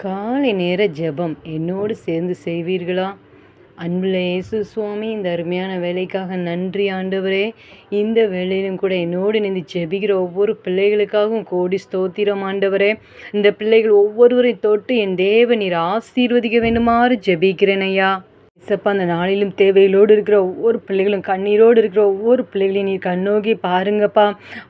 காலை நேர ஜெபம் என்னோடு சேர்ந்து செய்வீர்களா? அன்புள்ள இயேசு சுவாமி, இந்த அருமையான வேலைக்காக நன்றி ஆண்டவரே. இந்த வேலையிலும் கூட என்னோடு இணைந்து ஜெபிக்கிற ஒவ்வொரு பிள்ளைகளுக்காகவும் கோடி ஸ்தோத்திரம் ஆண்டவரே. இந்த பிள்ளைகள் ஒவ்வொருவரையும் தொட்டு என் தேவன் நீர் ஆசீர்வதிக்க வேண்டுமாறு ஜெபிக்கிறேன் ஐயா. இசப்பா, அந்த நாளிலும் தேவைகளோடு இருக்கிற ஒவ்வொரு பிள்ளைகளும், கண்ணீரோடு இருக்கிற ஒவ்வொரு பிள்ளைகளையும் நீர் கண்ணோக்கி பாருங்கப்பா.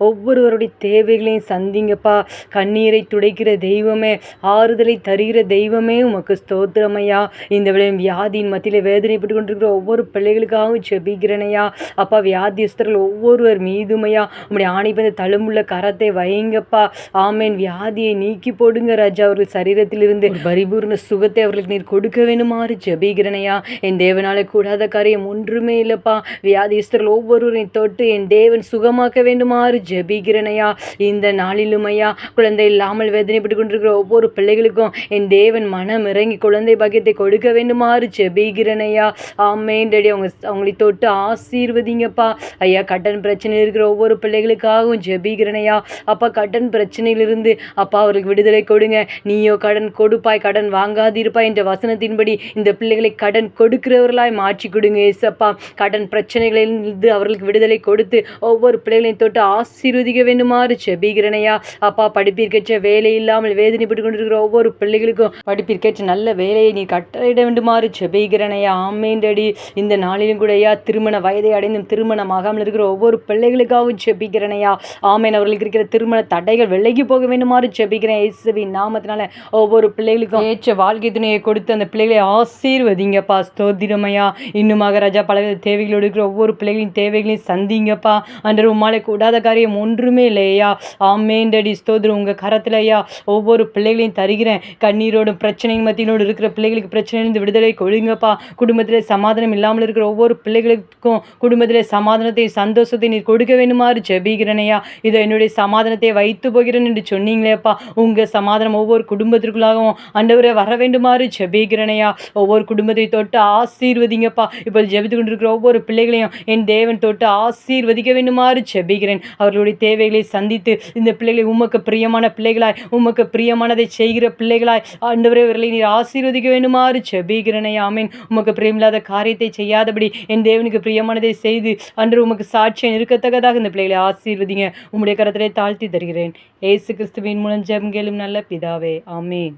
ஒவ்வொருவருடைய தேவைகளையும் சந்திங்கப்பா. கண்ணீரை துடைக்கிற தெய்வமே, ஆறுதலை தருகிற தெய்வமே, உமக்கு ஸ்தோத்திரமையா. இந்த வேளையும் வியாதியின் மத்தியில் வேதனைப்பட்டு கொண்டிருக்கிற ஒவ்வொரு பிள்ளைகளுக்காகவும் ஜெபிக்கிறனையா. அப்பா, வியாதியஸ்தர்கள் ஒவ்வொருவர் மீதுமையா உம்முடைய ஆணிப்பந்த தழும்புள்ள கரத்தை வைங்கப்பா. ஆமேன். வியாதியை நீக்கி போடுங்க ராஜா. அவர்கள் சரீரத்திலிருந்து பரிபூர்ண சுகத்தை அவர்களுக்கு நீர் கொடுக்க வேணுமாறு ஜெபிக்கிறனையா. என் தேவனாலே கூடாத காரியம் ஒன்றுமே இல்லைப்பா. வியாதிஸ்தர்கள் ஒவ்வொருவரையும் தொட்டு என் தேவன் சுகமாக்க வேண்டுமாறு ஜெபிக்கிறனையா. இந்த நாளிலும் ஐயா, குழந்தை இல்லாமல் வேதனைப்பட்டு கொண்டிருக்கிற ஒவ்வொரு பிள்ளைகளுக்கும் என் தேவன் மனம் இறங்கி குழந்தை பாக்கியத்தை கொடுக்க வேண்டுமாறு ஜெபிக்கிறனையா. ஆமேன் டேடி. அவங்களை தொட்டு ஆசீர்வதிங்கப்பா. ஐயா, கடன் பிரச்சனை இருக்கிற ஒவ்வொரு பிள்ளைகளுக்காகவும் ஜெபிக்கிறனையா. அப்பா, கடன் பிரச்சனையிலிருந்து அப்பா அவர்களுக்கு விடுதலை கொடுங்க. நீயோ கடன் கொடுப்பாய், கடன் வாங்காதிருப்பாய் என்ற வசனத்தின்படி இந்த பிள்ளைகளை கடன் கொடுக்கிறவர்களாய் மாற்றி கொடுங்க ஏசப்பா. கடன் பிரச்சனைகளிலிருந்து அவர்களுக்கு விடுதலை கொடுத்து ஒவ்வொரு பிள்ளைகளையும் தொட்டு ஆசீர்வதிக்க வேண்டுமாறு ஜெபிக்கிறனையா. அப்பா, படிப்பிற்கேற்ற வேலை இல்லாமல் வேதனைப்பட்டு கொண்டிருக்கிற ஒவ்வொரு பிள்ளைகளுக்கும் படிப்பிற்கேற்ற நல்ல வேலையை நீ கட்டளையிட வேண்டுமாறு ஜெபிக்கிறனையா. ஆமேன் டேடி. இந்த நாளிலும் கூட ஐயா, திருமண வயதை அடைந்தும் திருமணமாகாமல் இருக்கிற ஒவ்வொரு பிள்ளைகளுக்காகவும் ஜெபிக்கிறனையா. ஆமேன். அவர்களுக்கு இருக்கிற திருமண தடைகள் விலகி போக வேண்டுமாறு ஜெபிக்கிறேன் இயேசுவின் நாமத்தினால. ஒவ்வொரு பிள்ளைகளுக்கும் ஏற்ற வாழ்க்கை துணையை கொடுத்து அந்த பிள்ளைகளை ஆசீர்வதிங்கப்பா. ஸ்தோத்திரமையா. இன்னுமாக ராஜா, பலவித தேவைகளோடு இருக்கிற ஒவ்வொரு பிள்ளைகளின் தேவைகளையும் சந்திங்கப்பா. அன்று உம்மாலே கூடாத காரியம் ஒன்றுமே இல்லையா. ஆமேன் டேடி. ஸ்தோத்திரம். உங்கள் கரத்தில் ஐயா ஒவ்வொரு பிள்ளைகளையும் தருகிறேன். கண்ணீரோடும் பிரச்சனையின் மத்தியோடு இருக்கிற பிள்ளைகளுக்கு பிரச்சனையிலிருந்து விடுதலை கொடுங்கப்பா. குடும்பத்தில் சமாதானம் இல்லாமல் இருக்கிற ஒவ்வொரு பிள்ளைகளுக்கும் குடும்பத்தில் சமாதானத்தை சந்தோஷத்தை நீர் கொடுக்க வேண்டுமாறு ஜெபிக்கிறனையா. இதை என்னுடைய சமாதானத்தை வைத்து போகிறேன் என்று சொன்னீங்களேப்பா. உங்கள் சமாதானம் ஒவ்வொரு குடும்பத்திற்குள்ளாகவும் ஆண்டவரே வர வேண்டுமாறு ஜெபிக்கிறனையா. ஒவ்வொரு குடும்பத்தை தொட்டு ஆசீர்வதிங்கப்பா. இப்போ ஜெபித்து கொண்டிருக்கிற ஒவ்வொரு பிள்ளைகளையும் என் தேவன் தொட்டு ஆசீர்வதிக்க வேண்டுமாறு ஜெபிக்கிறேன். அவர்களுடைய தேவைகளை சந்தித்து இந்த பிள்ளைகளை உமக்கு பிரியமான பிள்ளைகளாய், உமக்கு பிரியமானதை செய்கிற பிள்ளைகளாய் ஆண்டவரே இவர்களை நீர் ஆசீர்வதிக்க வேண்டுமாறு ஜெபிக்கிறேனே. ஆமேன். உமக்கு பிரியமில்லாத காரியத்தை செய்யாதபடி என் தேவனுக்கு பிரியமானதை செய்து அன்று உமக்கு சாட்சியம் இருக்கத்தக்கதாக இந்த பிள்ளைகளை ஆசீர்வதிங்க. உம்முடைய கரத்திலே தாழ்த்தி தருகிறேன். இயேசு கிறிஸ்துவின் மூலம் ஜெபம் கேளும் நல்ல பிதாவே. ஆமேன்.